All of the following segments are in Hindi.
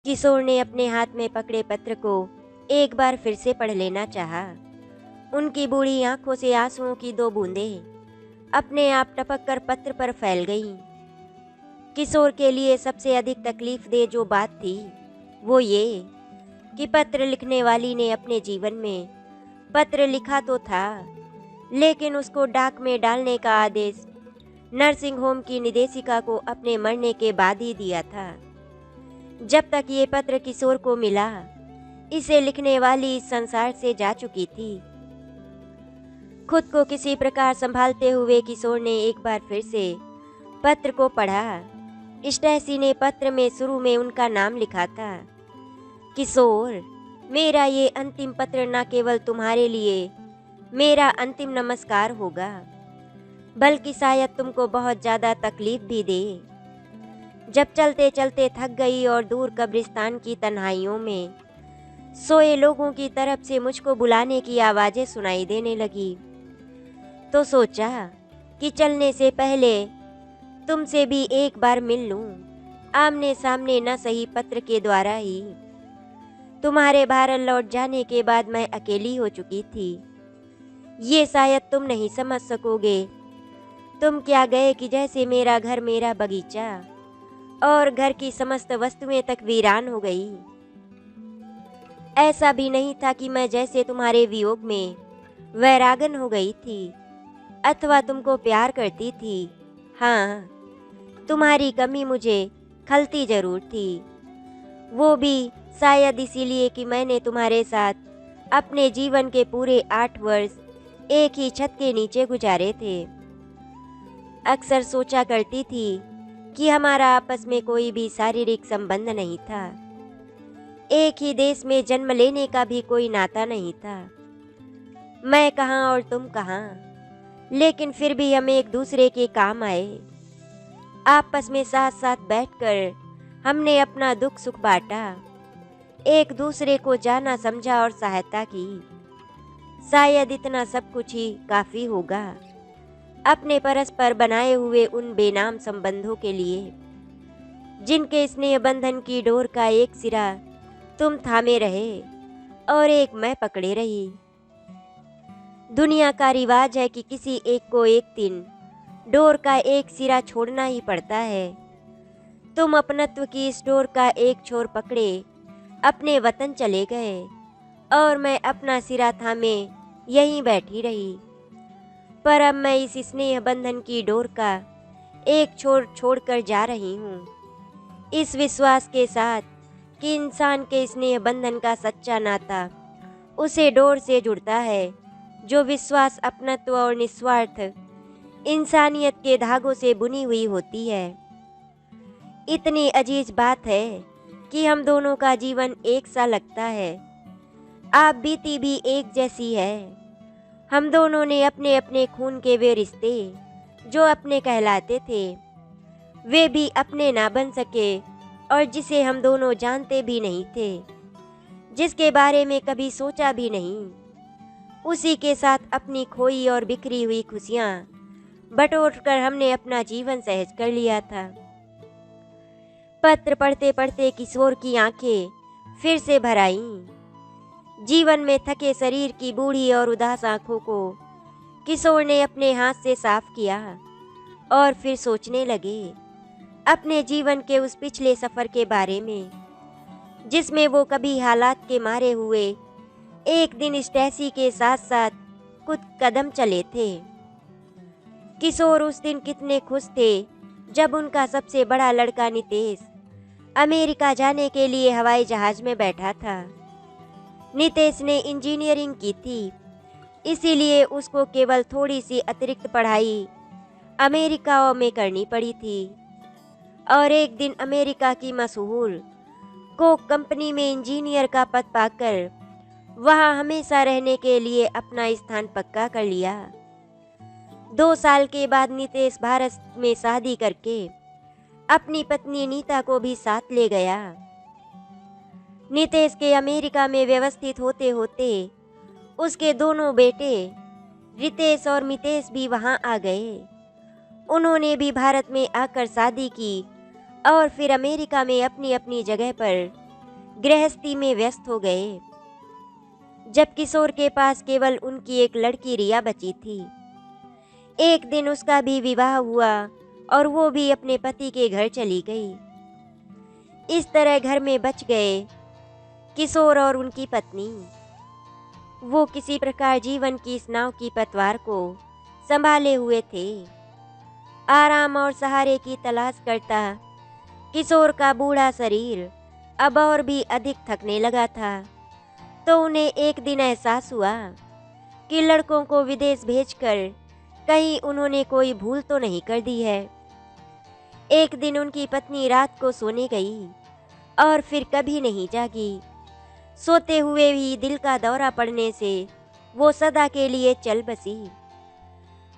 किशोर ने अपने हाथ में पकड़े पत्र को एक बार फिर से पढ़ लेना चाहा। उनकी बूढ़ी आंखों से आंसुओं की दो बूंदें अपने आप टपक कर पत्र पर फैल गईं। किशोर के लिए सबसे अधिक तकलीफ दे जो बात थी वो ये कि पत्र लिखने वाली ने अपने जीवन में पत्र लिखा तो था, लेकिन उसको डाक में डालने का आदेश नर्सिंग होम की निदेशिका को अपने मरने के बाद ही दिया था। जब तक ये पत्र किशोर को मिला, इसे लिखने वाली इस संसार से जा चुकी थी। खुद को किसी प्रकार संभालते हुए किशोर ने एक बार फिर से पत्र को पढ़ा। स्टेसी ने पत्र में शुरू में उनका नाम लिखा था। किशोर, मेरा ये अंतिम पत्र न केवल तुम्हारे लिए मेरा अंतिम नमस्कार होगा, बल्कि शायद तुमको बहुत ज़्यादा तकलीफ भी दे। जब चलते चलते थक गई और दूर कब्रिस्तान की तन्हाइयों में सोए लोगों की तरफ से मुझको बुलाने की आवाज़ें सुनाई देने लगी, तो सोचा कि चलने से पहले तुमसे भी एक बार मिल लूं, आमने सामने न सही पत्र के द्वारा ही। तुम्हारे भारत लौट जाने के बाद मैं अकेली हो चुकी थी। ये शायद तुम नहीं समझ सकोगे। तुम क्या गए कि जैसे मेरा घर, मेरा बगीचा और घर की समस्त वस्तुएं तक वीरान हो गई। ऐसा भी नहीं था कि मैं जैसे तुम्हारे वियोग में वैरागन हो गई थी अथवा तुमको प्यार करती थी। हाँ, तुम्हारी कमी मुझे खलती जरूर थी, वो भी शायद इसीलिए कि मैंने तुम्हारे साथ अपने जीवन के पूरे 8 वर्ष एक ही छत के नीचे गुजारे थे। अक्सर सोचा करती थी कि हमारा आपस में कोई भी शारीरिक संबंध नहीं था, एक ही देश में जन्म लेने का भी कोई नाता नहीं था। मैं कहाँ और तुम कहाँ, लेकिन फिर भी हम एक दूसरे के काम आए। आपस में साथ साथ बैठकर हमने अपना दुख सुख बांटा, एक दूसरे को जाना समझा और सहायता की। शायद इतना सब कुछ ही काफ़ी होगा अपने परस्पर बनाए हुए उन बेनाम संबंधों के लिए, जिनके स्नेह बंधन की डोर का एक सिरा तुम थामे रहे और एक मैं पकड़े रही। दुनिया का रिवाज है कि किसी एक को एक दिन डोर का एक सिरा छोड़ना ही पड़ता है। तुम अपनत्व की इस डोर का एक छोर पकड़े अपने वतन चले गए और मैं अपना सिरा थामे यहीं बैठी रही। पर अब मैं इस स्नेह बंधन की डोर का एक छोर छोड़कर जा रही हूँ, इस विश्वास के साथ कि इंसान के स्नेह बंधन का सच्चा नाता उसे डोर से जुड़ता है जो विश्वास, अपनत्व और निस्वार्थ इंसानियत के धागों से बुनी हुई होती है। इतनी अजीज बात है कि हम दोनों का जीवन एक सा लगता है, आप बीती भी एक जैसी है। हम दोनों ने अपने अपने खून के वे रिश्ते जो अपने कहलाते थे, वे भी अपने ना बन सके, और जिसे हम दोनों जानते भी नहीं थे, जिसके बारे में कभी सोचा भी नहीं, उसी के साथ अपनी खोई और बिखरी हुई खुशियाँ बटोर कर हमने अपना जीवन सहज कर लिया था। पत्र पढ़ते पढ़ते किशोर की आंखें फिर से भर आईं। जीवन में थके शरीर की बूढ़ी और उदास आंखों को किशोर ने अपने हाथ से साफ किया और फिर सोचने लगे अपने जीवन के उस पिछले सफ़र के बारे में, जिसमें वो कभी हालात के मारे हुए एक दिन स्टेसी के साथ साथ कुछ कदम चले थे। किशोर उस दिन कितने खुश थे जब उनका सबसे बड़ा लड़का नितेश अमेरिका जाने के लिए हवाई जहाज़ में बैठा था। नितेश ने इंजीनियरिंग की थी, इसीलिए उसको केवल थोड़ी सी अतिरिक्त पढ़ाई अमेरिका में करनी पड़ी थी और एक दिन अमेरिका की मशहूर कोक कंपनी में इंजीनियर का पद पाकर वहाँ हमेशा रहने के लिए अपना स्थान पक्का कर लिया। 2 साल के बाद नितेश भारत में शादी करके अपनी पत्नी नीता को भी साथ ले गया। नितेश के अमेरिका में व्यवस्थित होते होते उसके दोनों बेटे रितेश और मितेश भी वहां आ गए। उन्होंने भी भारत में आकर शादी की और फिर अमेरिका में अपनी अपनी जगह पर गृहस्थी में व्यस्त हो गए। जब किशोर के पास केवल उनकी एक लड़की रिया बची थी। एक दिन उसका भी विवाह हुआ और वो भी अपने पति के घर चली गई। इस तरह घर में बच गए किशोर और उनकी पत्नी। वो किसी प्रकार जीवन की इस नाव की पतवार को संभाले हुए थे। आराम और सहारे की तलाश करता किशोर का बूढ़ा शरीर अब और भी अधिक थकने लगा था। तो उन्हें एक दिन एहसास हुआ कि लड़कों को विदेश भेजकर कहीं उन्होंने कोई भूल तो नहीं कर दी है। एक दिन उनकी पत्नी रात को सोने गई और फिर कभी नहीं जागी। सोते हुए भी दिल का दौरा पड़ने से वो सदा के लिए चल बसी।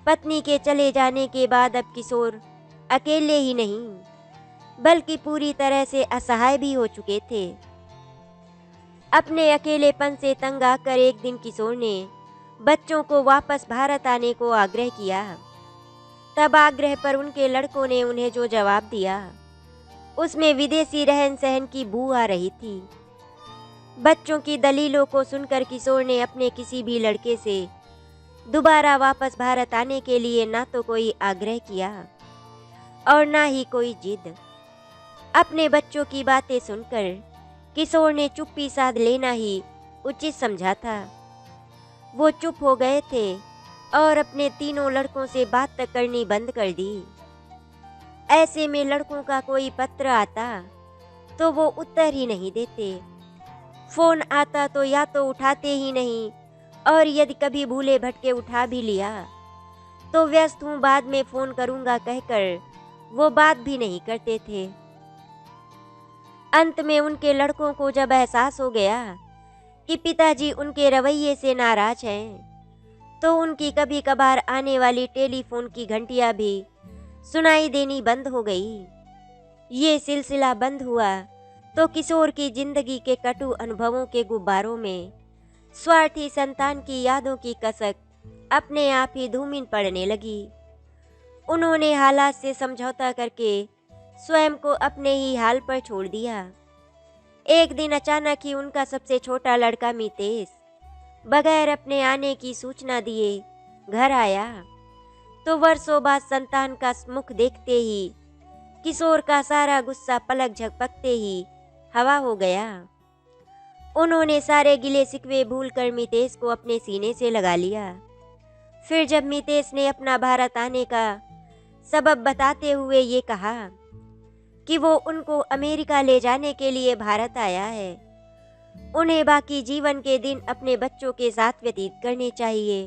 पत्नी के चले जाने के बाद अब किशोर अकेले ही नहीं बल्कि पूरी तरह से असहाय भी हो चुके थे। अपने अकेलेपन से तंग आकर एक दिन किशोर ने बच्चों को वापस भारत आने को आग्रह किया। तब आग्रह पर उनके लड़कों ने उन्हें जो जवाब दिया उसमें विदेशी रहन सहन की बू आ रही थी। बच्चों की दलीलों को सुनकर किशोर ने अपने किसी भी लड़के से दोबारा वापस भारत आने के लिए ना तो कोई आग्रह किया और ना ही कोई जिद। अपने बच्चों की बातें सुनकर किशोर ने चुप्पी साध लेना ही उचित समझा था। वो चुप हो गए थे और अपने तीनों लड़कों से बात तक करनी बंद कर दी। ऐसे में लड़कों का कोई पत्र आता तो वो उत्तर ही नहीं देते। फोन आता तो या तो उठाते ही नहीं और यदि कभी भूले भटके उठा भी लिया तो व्यस्त हूँ बाद में फोन करूँगा कहकर वो बात भी नहीं करते थे। अंत में उनके लड़कों को जब एहसास हो गया कि पिताजी उनके रवैये से नाराज हैं तो उनकी कभी कभार आने वाली टेलीफोन की घंटियां भी सुनाई देनी बंद हो गई। ये सिलसिला बंद हुआ तो किशोर की जिंदगी के कटु अनुभवों के गुब्बारों में स्वार्थी संतान की यादों की कसक अपने आप ही धूमिल पड़ने लगी। उन्होंने हालात से समझौता करके स्वयं को अपने ही हाल पर छोड़ दिया। एक दिन अचानक ही उनका सबसे छोटा लड़का मितेश बगैर अपने आने की सूचना दिए घर आया तो वर्षों बाद संतान का मुख देखते ही किशोर का सारा गुस्सा पलक झपकते ही हवा हो गया। उन्होंने सारे गिले शिकवे भूलकर मितेश को अपने सीने से लगा लिया। फिर जब मितेश ने अपना भारत आने का सबब बताते हुए ये कहा कि वो उनको अमेरिका ले जाने के लिए भारत आया है, उन्हें बाकी जीवन के दिन अपने बच्चों के साथ व्यतीत करने चाहिए,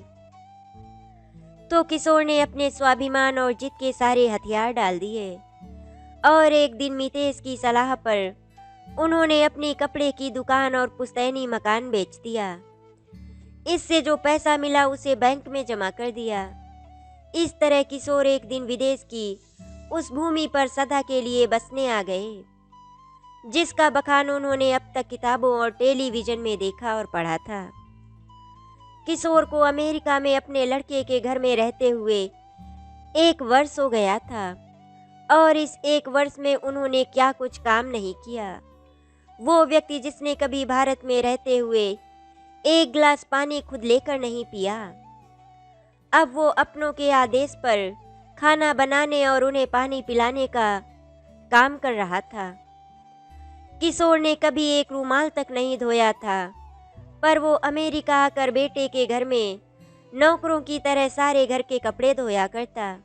तो किशोर ने अपने स्वाभिमान और जिद के सारे हथियार डाल दिए और एक दिन मितेश की सलाह पर उन्होंने अपनी कपड़े की दुकान और पुश्तैनी मकान बेच दिया। इससे जो पैसा मिला उसे बैंक में जमा कर दिया। इस तरह किशोर एक दिन विदेश की उस भूमि पर सदा के लिए बसने आ गए जिसका बखान उन्होंने अब तक किताबों और टेलीविजन में देखा और पढ़ा था। किशोर को अमेरिका में अपने लड़के के घर में रहते हुए 1 वर्ष हो गया था और इस 1 वर्ष में उन्होंने क्या कुछ काम नहीं किया। वो व्यक्ति जिसने कभी भारत में रहते हुए 1 गिलास पानी खुद लेकर नहीं पिया, अब वो अपनों के आदेश पर खाना बनाने और उन्हें पानी पिलाने का काम कर रहा था। किशोर ने कभी एक रूमाल तक नहीं धोया था, पर वो अमेरिका आकर बेटे के घर में नौकरों की तरह सारे घर के कपड़े धोया करता।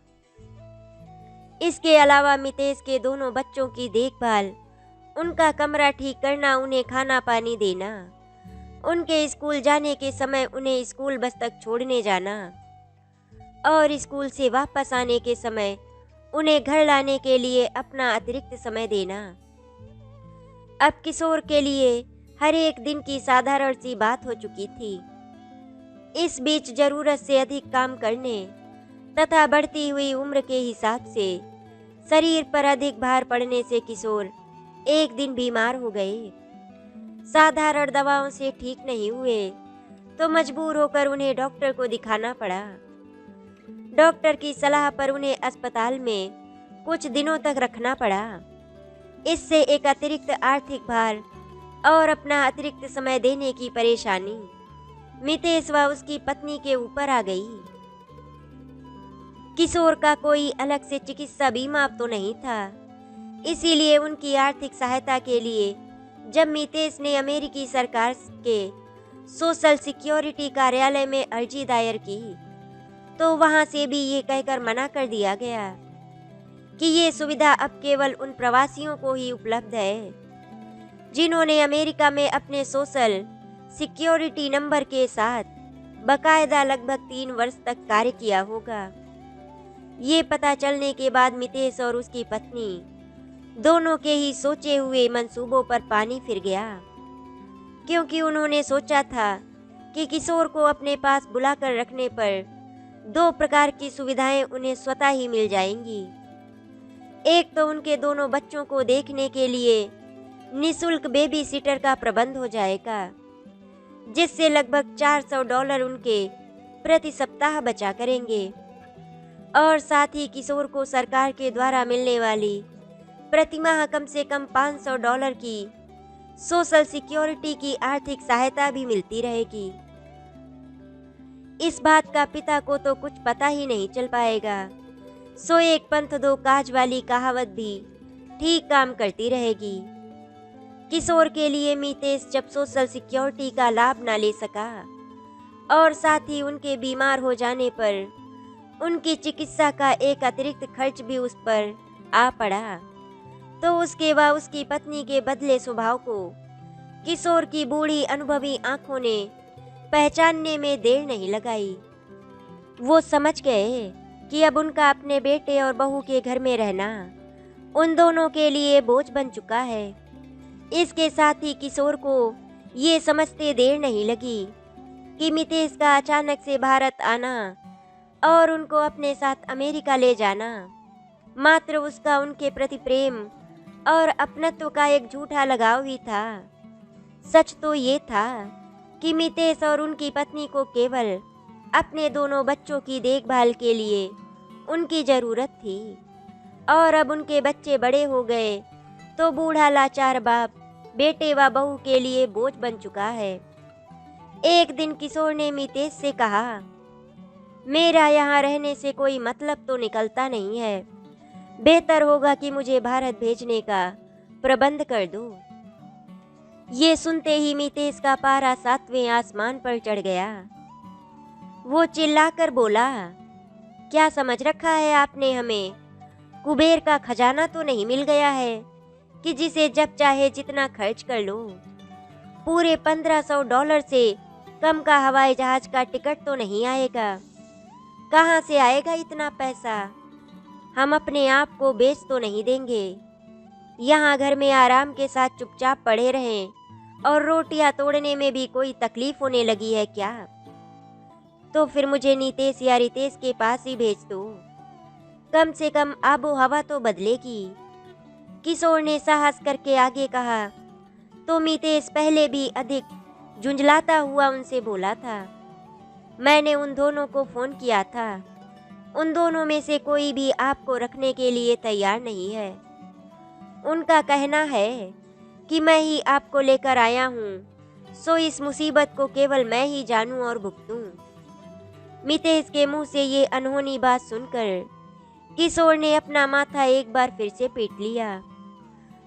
इसके अलावा मितेश के दोनों बच्चों की देखभाल, उनका कमरा ठीक करना, उन्हें खाना पानी देना, उनके स्कूल जाने के समय उन्हें स्कूल बस तक छोड़ने जाना और स्कूल से वापस आने के समय उन्हें घर लाने के लिए अपना अतिरिक्त समय देना अब किशोर के लिए हर एक दिन की साधारण सी बात हो चुकी थी। इस बीच जरूरत से अधिक काम करने तथा बढ़ती हुई उम्र के हिसाब से शरीर पर अधिक भार पड़ने से किशोर एक दिन बीमार हो गए। साधारण दवाओं से ठीक नहीं हुए तो मजबूर होकर उन्हें डॉक्टर को दिखाना पड़ा। डॉक्टर की सलाह पर उन्हें अस्पताल में कुछ दिनों तक रखना पड़ा। इससे एक अतिरिक्त आर्थिक भार और अपना अतिरिक्त समय देने की परेशानी मितेश व उसकी पत्नी के ऊपर आ गई। किशोर का कोई अलग से चिकित्सा बीमा तो नहीं था, इसीलिए उनकी आर्थिक सहायता के लिए जब मितेश ने अमेरिकी सरकार के सोशल सिक्योरिटी कार्यालय में अर्जी दायर की तो वहां से भी ये कहकर मना कर दिया गया कि ये सुविधा अब केवल उन प्रवासियों को ही उपलब्ध है जिन्होंने अमेरिका में अपने सोशल सिक्योरिटी नंबर के साथ बकायदा लगभग 3 वर्ष तक कार्य किया होगा। ये पता चलने के बाद मितेश और उसकी पत्नी दोनों के ही सोचे हुए मंसूबों पर पानी फिर गया, क्योंकि उन्होंने सोचा था कि किशोर को अपने पास बुलाकर रखने पर 2 प्रकार की सुविधाएं उन्हें स्वतः ही मिल जाएंगी। एक तो उनके दोनों बच्चों को देखने के लिए निशुल्क बेबी सिटर का प्रबंध हो जाएगा, जिससे लगभग $400 उनके प्रति सप्ताह बचा करेंगे, और साथ ही किशोर को सरकार के द्वारा मिलने वाली प्रतिमाह कम से कम $500 की सोशल सिक्योरिटी की आर्थिक सहायता भी मिलती रहेगी। इस बात का पिता को तो कुछ पता ही नहीं चल पाएगा, सो एक पंथ दो काज वाली कहावत भी ठीक काम करती रहेगी। किशोर के लिए मितेश जब सोशल सिक्योरिटी का लाभ न ले सका और साथ ही उनके बीमार हो जाने पर उनकी चिकित्सा का एक अतिरिक्त खर्च भी उस पर आ पड़ा, तो उसके व उसकी पत्नी के बदले स्वभाव को किशोर की बूढ़ी अनुभवी आंखों ने पहचानने में देर नहीं लगाई। वो समझ गए कि अब उनका अपने बेटे और बहू के घर में रहना उन दोनों के लिए बोझ बन चुका है। इसके साथ ही किशोर को ये समझते देर नहीं लगी कि मितेश का अचानक से भारत आना और उनको अपने साथ अमेरिका ले जाना मात्र उसका उनके प्रति प्रेम और अपनत्व का एक झूठा लगाव ही था। सच तो ये था कि मितेश और उनकी पत्नी को केवल अपने दोनों बच्चों की देखभाल के लिए उनकी ज़रूरत थी, और अब उनके बच्चे बड़े हो गए तो बूढ़ा लाचार बाप बेटे व बहू के लिए बोझ बन चुका है। एक दिन किशोर ने मितेश से कहा, मेरा यहाँ रहने से कोई मतलब तो निकलता नहीं है, बेहतर होगा कि मुझे भारत भेजने का प्रबंध कर दो। ये सुनते ही मितेश का पारा 7वें आसमान पर चढ़ गया। वो चिल्लाकर बोला, क्या समझ रखा है आपने हमें? कुबेर का खजाना तो नहीं मिल गया है कि जिसे जब चाहे जितना खर्च कर लो। पूरे $1500 से कम का हवाई जहाज का टिकट तो नहीं आएगा। कहाँ से आएगा इतना पैसा? हम अपने आप को बेच तो नहीं देंगे। यहाँ घर में आराम के साथ चुपचाप पड़े रहें और रोटियां तोड़ने में भी कोई तकलीफ होने लगी है क्या? तो फिर मुझे नीतेश या रितेश के पास ही भेज दो, कम से कम आबो हवा तो बदलेगी। किशोर ने साहस करके आगे कहा तो मितेश पहले भी अधिक झुंझलाता हुआ उनसे बोला था, मैंने उन दोनों को फ़ोन किया था, उन दोनों में से कोई भी आपको रखने के लिए तैयार नहीं है। उनका कहना है कि मैं ही आपको लेकर आया हूँ, सो इस मुसीबत को केवल मैं ही जानूँ और भुगतूँ। मितेश के मुंह से ये अनहोनी बात सुनकर किशोर ने अपना माथा एक बार फिर से पीट लिया।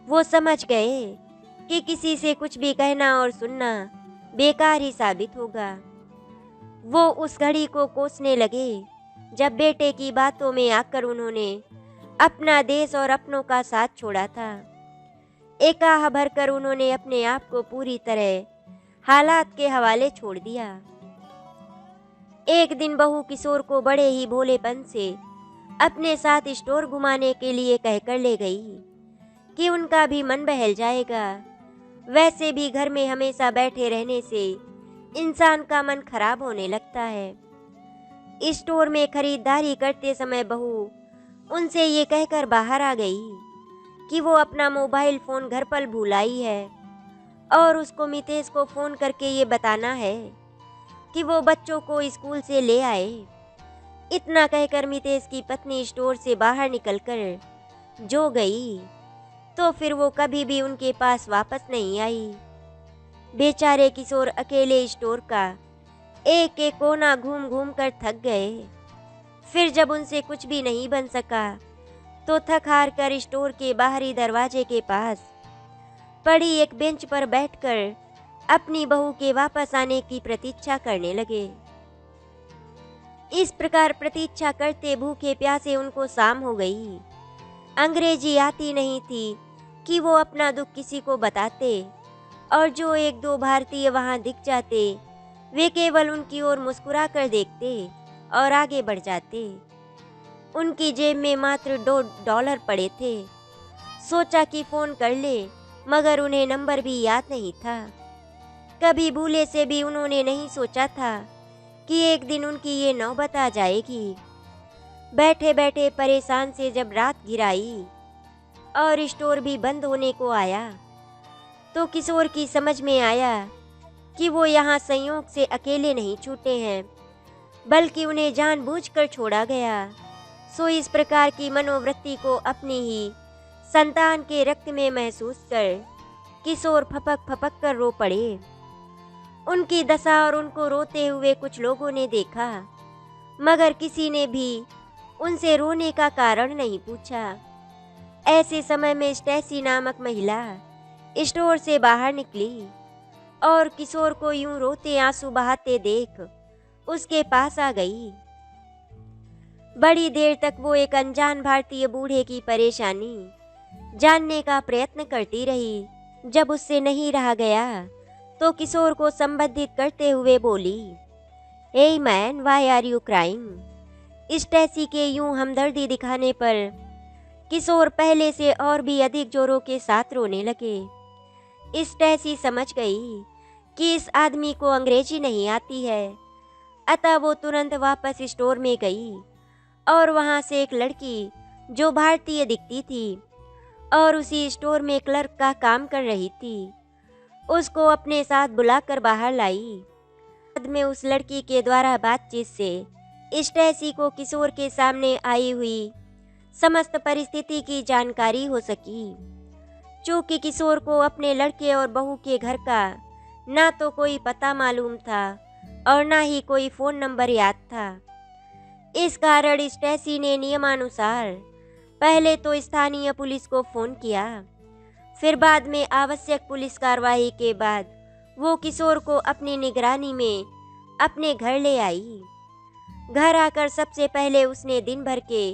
वो समझ गए कि किसी से कुछ भी कहना और सुनना बेकार ही साबित होगा। वो उस घड़ी को कोसने लगे जब बेटे की बातों में आकर उन्होंने अपना देश और अपनों का साथ छोड़ा था। एकाह भरकर उन्होंने अपने आप को पूरी तरह हालात के हवाले छोड़ दिया। एक दिन बहू किशोर को बड़े ही भोलेपन से अपने साथ स्टोर घुमाने के लिए कहकर ले गई कि उनका भी मन बहल जाएगा। वैसे भी घर में हमेशा बैठे रहने से इंसान का मन खराब होने लगता है। स्टोर में खरीदारी करते समय बहू उनसे ये कहकर बाहर आ गई कि वो अपना मोबाइल फ़ोन घर पर भूल आई है और उसको मितेश को फ़ोन करके ये बताना है कि वो बच्चों को स्कूल से ले आए। इतना कहकर मितेश की पत्नी स्टोर से बाहर निकलकर जो गई तो फिर वो कभी भी उनके पास वापस नहीं आई। बेचारे किशोर अकेले स्टोर का एक एक कोना घूम घूम कर थक गए। फिर जब उनसे कुछ भी नहीं बन सका तो थक हार कर स्टोर के बाहरी दरवाजे के पास पड़ी एक बेंच पर बैठकर अपनी बहू के वापस आने की प्रतीक्षा करने लगे। इस प्रकार प्रतीक्षा करते भूखे प्यासे उनको शाम हो गई। अंग्रेजी आती नहीं थी कि वो अपना दुख किसी को बताते, और जो एक दो भारतीय वहां दिख जाते वे केवल उनकी ओर मुस्कुरा कर देखते और आगे बढ़ जाते। उनकी जेब में मात्र $2 पड़े थे। सोचा कि फ़ोन कर ले, मगर उन्हें नंबर भी याद नहीं था। कभी भूले से भी उन्होंने नहीं सोचा था कि एक दिन उनकी ये नौबत आ जाएगी। बैठे बैठे परेशान से जब रात घिराई और स्टोर भी बंद होने को आया तो किशोर की समझ में आया कि वो यहाँ संयोग से अकेले नहीं छूटे हैं, बल्कि उन्हें जानबूझकर छोड़ा गया। सो इस प्रकार की मनोवृत्ति को अपनी ही संतान के रक्त में महसूस कर किशोर फपक फपक कर रो पड़े। उनकी दशा और उनको रोते हुए कुछ लोगों ने देखा, मगर किसी ने भी उनसे रोने का कारण नहीं पूछा। ऐसे समय में स्टेसी नामक महिला स्टोर से बाहर निकली और किशोर को यूं रोते आंसू बहाते देख उसके पास आ गई। बड़ी देर तक वो एक अनजान भारतीय बूढ़े की परेशानी जानने का प्रयत्न करती रही। जब उससे नहीं रहा गया तो किशोर को संबोधित करते हुए बोली, "hey man, why are you crying?" Stacy के यूं हमदर्दी दिखाने पर किशोर पहले से और भी अधिक जोरों के साथ रोने लगे। स्टेसी समझ गई कि इस आदमी को अंग्रेजी नहीं आती है, अतः वो तुरंत वापस स्टोर में गई और वहां से एक लड़की जो भारतीय दिखती थी और उसी स्टोर में क्लर्क का काम कर रही थी, उसको अपने साथ बुलाकर बाहर लाई। बाद में उस लड़की के द्वारा बातचीत से स्टेसी को किशोर के सामने आई हुई समस्त परिस्थिति की जानकारी हो सकी। चूँकि किशोर को अपने लड़के और बहू के घर का ना तो कोई पता मालूम था और ना ही कोई फ़ोन नंबर याद था, इस कारण स्टेसी ने नियमानुसार पहले तो स्थानीय पुलिस को फ़ोन किया। फिर बाद में आवश्यक पुलिस कार्रवाई के बाद वो किशोर को अपनी निगरानी में अपने घर ले आई। घर आकर सबसे पहले उसने दिन भर के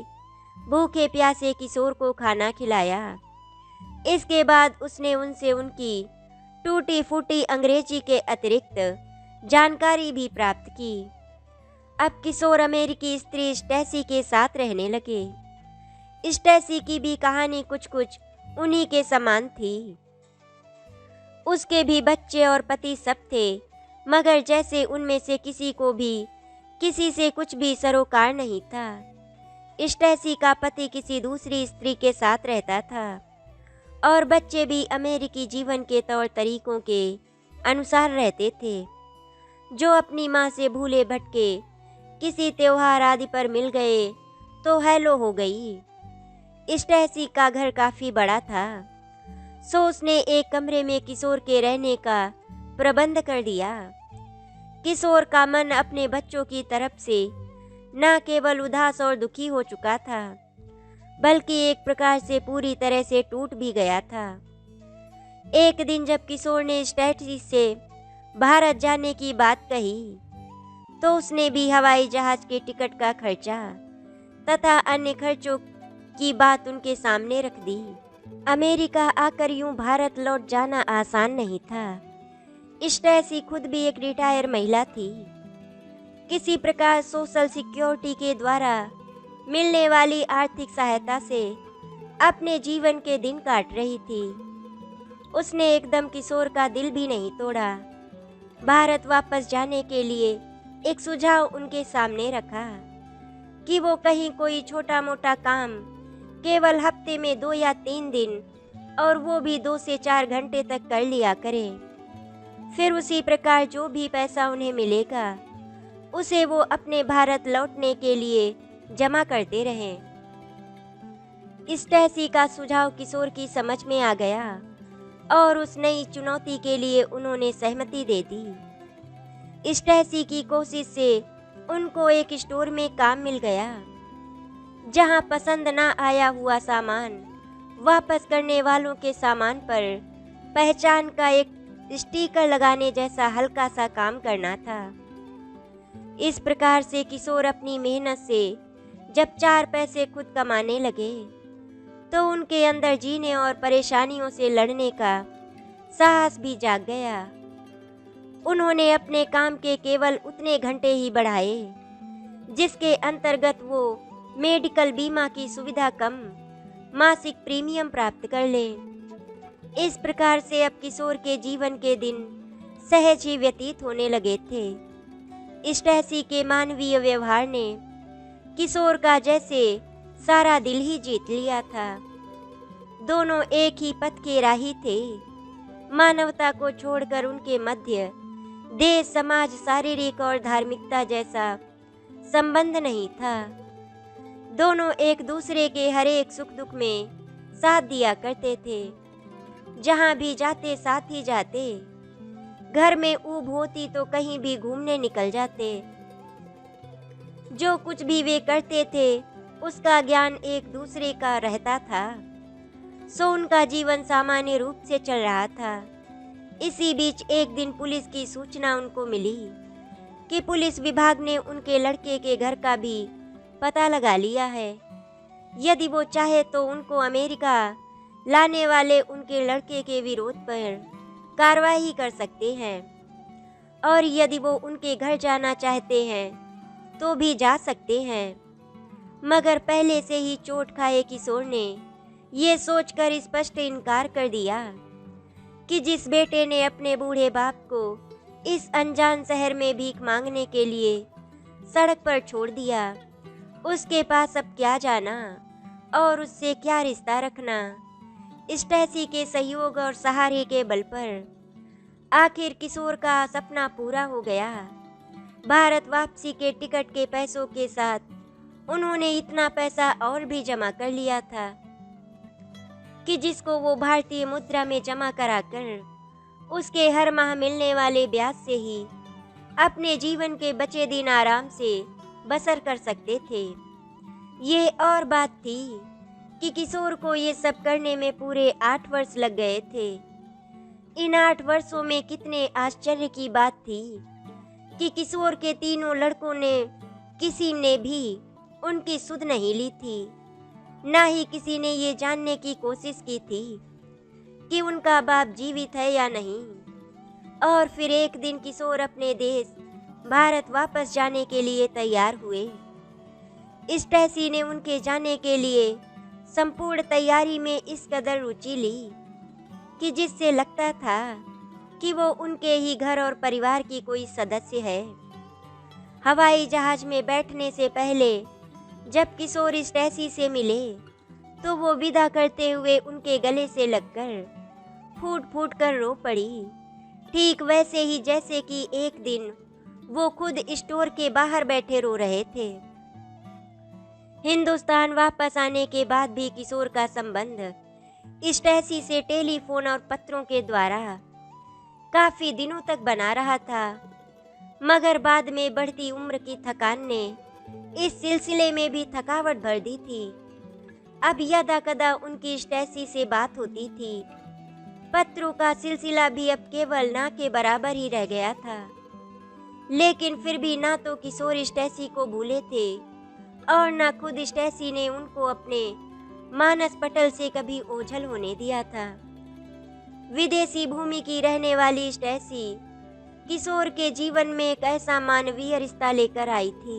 भूखे प्यासे किशोर को खाना खिलाया। इसके बाद उसने उनसे उनकी टूटी फूटी अंग्रेजी के अतिरिक्त जानकारी भी प्राप्त की। अब किशोर अमेरिकी स्त्री स्टेसी के साथ रहने लगे। स्टेसी की भी कहानी कुछ कुछ उन्हीं के समान थी। उसके भी बच्चे और पति सब थे, मगर जैसे उनमें से किसी को भी किसी से कुछ भी सरोकार नहीं था। स्टेसी का पति किसी दूसरी स्त्री के साथ रहता था और बच्चे भी अमेरिकी जीवन के तौर तरीकों के अनुसार रहते थे, जो अपनी माँ से भूले भटके किसी त्योहार आदि पर मिल गए तो हेलो हो गई। स्टेसी का घर काफ़ी बड़ा था, सो उसने एक कमरे में किशोर के रहने का प्रबंध कर दिया। किशोर का मन अपने बच्चों की तरफ से न केवल उदास और दुखी हो चुका था, बल्कि एक प्रकार से पूरी तरह से टूट भी गया था। एक दिन जब किशोर ने स्टेसी से भारत जाने की बात कही तो उसने भी हवाई जहाज के टिकट का खर्चा तथा अन्य खर्चों की बात उनके सामने रख दी। अमेरिका आकर यूं भारत लौट जाना आसान नहीं था। स्टेसी खुद भी एक रिटायर महिला थी। किसी प्रकार सोशल सिक्योरिटी के द्वारा मिलने वाली आर्थिक सहायता से अपने जीवन के दिन काट रही थी। उसने एकदम किशोर का दिल भी नहीं तोड़ा। भारत वापस जाने के लिए एक सुझाव उनके सामने रखा कि वो कहीं कोई छोटा मोटा काम केवल हफ्ते में 2 या 3 दिन और वो भी 2 से 4 घंटे तक कर लिया करें। फिर उसी प्रकार जो भी पैसा उन्हें मिलेगा उसे वो अपने भारत लौटने के लिए जमा करते रहें। स्टेसी का सुझाव किशोर की समझ में आ गया और उस नई चुनौती के लिए उन्होंने सहमति दे दी। स्टेसी की कोशिश से उनको एक स्टोर में काम मिल गया, जहां पसंद न आया हुआ सामान वापस करने वालों के सामान पर पहचान का एक स्टिकर लगाने जैसा हल्का सा काम करना था। इस प्रकार से किशोर अपनी मेहनत से जब 4 पैसे खुद कमाने लगे, तो उनके अंदर जीने और परेशानियों से लड़ने का साहस भी जाग गया। उन्होंने अपने काम के केवल उतने घंटे ही बढ़ाए जिसके अंतर्गत वो मेडिकल बीमा की सुविधा कम मासिक प्रीमियम प्राप्त कर ले। इस प्रकार से अब किशोर के जीवन के दिन सहज ही व्यतीत होने लगे थे। स्टेसी के मानवीय व्यवहार ने किशोर का जैसे सारा दिल ही जीत लिया था। दोनों एक ही पथ के राही थे। मानवता को छोड़कर उनके मध्य देश, समाज, शारीरिक और धार्मिकता जैसा संबंध नहीं था। दोनों एक दूसरे के हर एक सुख दुख में साथ दिया करते थे। जहाँ भी जाते साथ ही जाते। घर में ऊब होती तो कहीं भी घूमने निकल जाते। जो कुछ भी वे करते थे उसका ज्ञान एक दूसरे का रहता था। सो उनका जीवन सामान्य रूप से चल रहा था। इसी बीच एक दिन पुलिस की सूचना उनको मिली कि पुलिस विभाग ने उनके लड़के के घर का भी पता लगा लिया है। यदि वो चाहे तो उनको अमेरिका लाने वाले उनके लड़के के विरोध पर कार्रवाई कर सकते हैं, और यदि वो उनके घर जाना चाहते हैं तो भी जा सकते हैं। मगर पहले से ही चोट खाए किशोर ने ये सोचकर स्पष्ट इनकार कर दिया कि जिस बेटे ने अपने बूढ़े बाप को इस अनजान शहर में भीख मांगने के लिए सड़क पर छोड़ दिया, उसके पास अब क्या जाना और उससे क्या रिश्ता रखना। स्टेसी के सहयोग और सहारे के बल पर आखिर किशोर का सपना पूरा हो गया। भारत वापसी के टिकट के पैसों के साथ उन्होंने इतना पैसा और भी जमा कर लिया था कि जिसको वो भारतीय मुद्रा में जमा कराकर उसके हर माह मिलने वाले ब्याज से ही अपने जीवन के बचे दिन आराम से बसर कर सकते थे। ये और बात थी कि किशोर को ये सब करने में पूरे 8 वर्ष लग गए थे। इन 8 वर्षों में कितने आश्चर्य की बात थी कि किशोर के तीनों लड़कों ने किसी ने भी उनकी सुध नहीं ली थी। ना ही किसी ने ये जानने की कोशिश की थी कि उनका बाप जीवित है या नहीं। और फिर एक दिन किशोर अपने देश भारत वापस जाने के लिए तैयार हुए। स्टेसी ने उनके जाने के लिए संपूर्ण तैयारी में इस कदर रुचि ली कि जिससे लगता था कि वो उनके ही घर और परिवार की कोई सदस्य है। हवाई जहाज में बैठने से पहले जब किशोर स्टेसी से मिले तो वो विदा करते हुए उनके गले से लगकर फूट फूट कर रो पड़ी, ठीक वैसे ही जैसे कि एक दिन वो खुद स्टोर के बाहर बैठे रो रहे थे। हिंदुस्तान वापस आने के बाद भी किशोर का संबंध स्टेसी से टेलीफोन और पत्रों के द्वारा काफी दिनों तक बना रहा था। मगर बाद में बढ़ती उम्र की थकान ने इस सिलसिले में भी थकावट भर दी थी। अब यदा-कदा उनकी स्टेसी से बात होती थी। पत्रों का सिलसिला भी अब केवल ना के बराबर ही रह गया था। लेकिन फिर भी ना तो किशोर स्टेसी को भूले थे और ना खुद स्टेसी ने उनको अपने मानस पटल से कभी ओझल होने दिया था। विदेशी भूमि की रहने वाली स्टेसी किशोर के जीवन में एक ऐसा मानवीय रिश्ता लेकर आई थी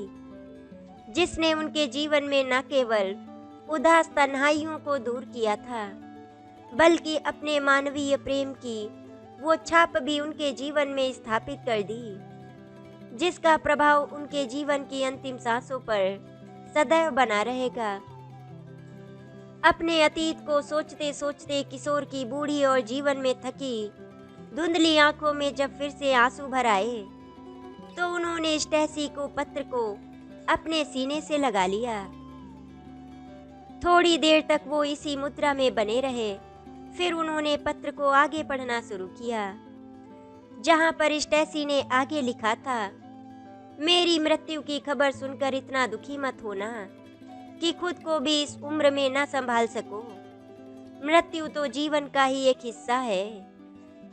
जिसने उनके जीवन में न केवल उदास तन्हाइयों को दूर किया था, बल्कि अपने मानवीय प्रेम की वो छाप भी उनके जीवन में स्थापित कर दी, जिसका प्रभाव उनके जीवन की अंतिम सांसों पर सदैव बना रहेगा। अपने अतीत को सोचते सोचते किशोर की बूढ़ी और जीवन में थकी धुंधली आंखों में जब फिर से आंसू भर आए तो उन्होंने स्टेसी को पत्र को अपने सीने से लगा लिया। थोड़ी देर तक वो इसी मुद्रा में बने रहे। फिर उन्होंने पत्र को आगे पढ़ना शुरू किया, जहां पर स्टेसी ने आगे लिखा था, मेरी मृत्यु की खबर सुनकर इतना दुखी मत होना कि खुद को भी इस उम्र में न संभाल सको। मृत्यु तो जीवन का ही एक हिस्सा है।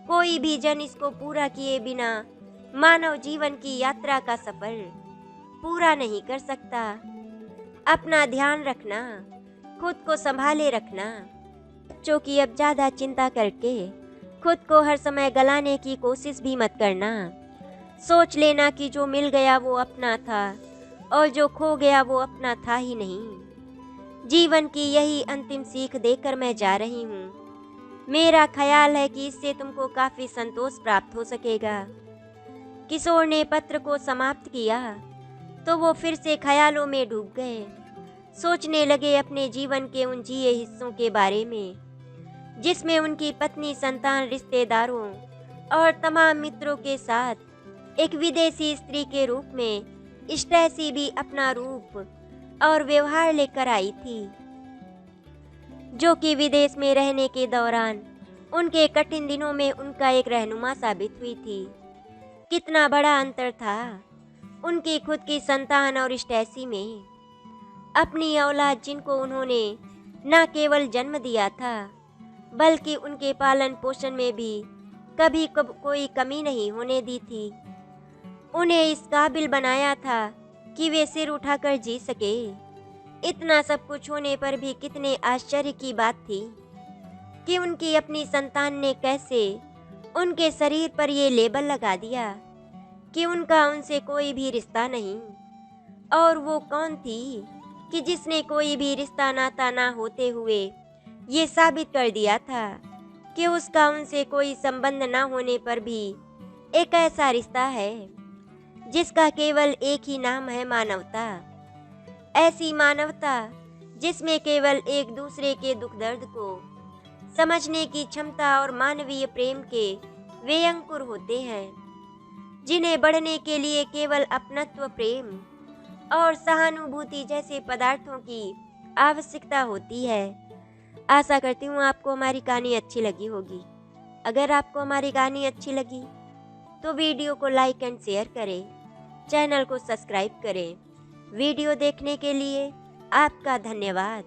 कोई भी जन इसको पूरा किए बिना मानव जीवन की यात्रा का सफर पूरा नहीं कर सकता। अपना ध्यान रखना, खुद को संभाले रखना। बच्चों की अब ज़्यादा चिंता करके खुद को हर समय गलाने की कोशिश भी मत करना। सोच लेना कि जो मिल गया वो अपना था और जो खो गया वो अपना था ही नहीं। जीवन की यही अंतिम सीख देकर मैं जा रही हूँ। मेरा ख्याल है कि इससे तुमको काफ़ी संतोष प्राप्त हो सकेगा। किशोर ने पत्र को समाप्त किया तो वो फिर से ख्यालों में डूब गए। सोचने लगे अपने जीवन के उन जिए हिस्सों के बारे में, जिसमें उनकी पत्नी, संतान, रिश्तेदारों और तमाम मित्रों के साथ एक विदेशी स्त्री के रूप में स्टेसी भी अपना रूप और व्यवहार लेकर आई थी, जो कि विदेश में रहने के दौरान उनके कठिन दिनों में उनका एक रहनुमा साबित हुई थी। कितना बड़ा अंतर था उनकी खुद की संतान और स्टेसी में। अपनी औलाद, जिनको उन्होंने न केवल जन्म दिया था बल्कि उनके पालन पोषण में भी कभी कोई कमी नहीं होने दी थी, उन्हें इस काबिल बनाया था कि वे सिर उठाकर जी सके। इतना सब कुछ होने पर भी कितने आश्चर्य की बात थी कि उनकी अपनी संतान ने कैसे उनके शरीर पर ये लेबल लगा दिया कि उनका उनसे कोई भी रिश्ता नहीं। और वो कौन थी कि जिसने कोई भी रिश्ता नाता ना होते हुए ये साबित कर दिया था कि उसका उनसे कोई संबंध ना होने पर भी एक ऐसा रिश्ता है जिसका केवल एक ही नाम है मानवता। ऐसी मानवता जिसमें केवल एक दूसरे के दुख दर्द को समझने की क्षमता और मानवीय प्रेम के वे अंकुर होते हैं, जिन्हें बढ़ने के लिए केवल अपनत्व, प्रेम और सहानुभूति जैसे पदार्थों की आवश्यकता होती है। आशा करती हूँ आपको हमारी कहानी अच्छी लगी होगी। अगर आपको हमारी कहानी अच्छी लगी तो वीडियो को लाइक एंड शेयर करें, चैनल को सब्सक्राइब करें। वीडियो देखने के लिए आपका धन्यवाद।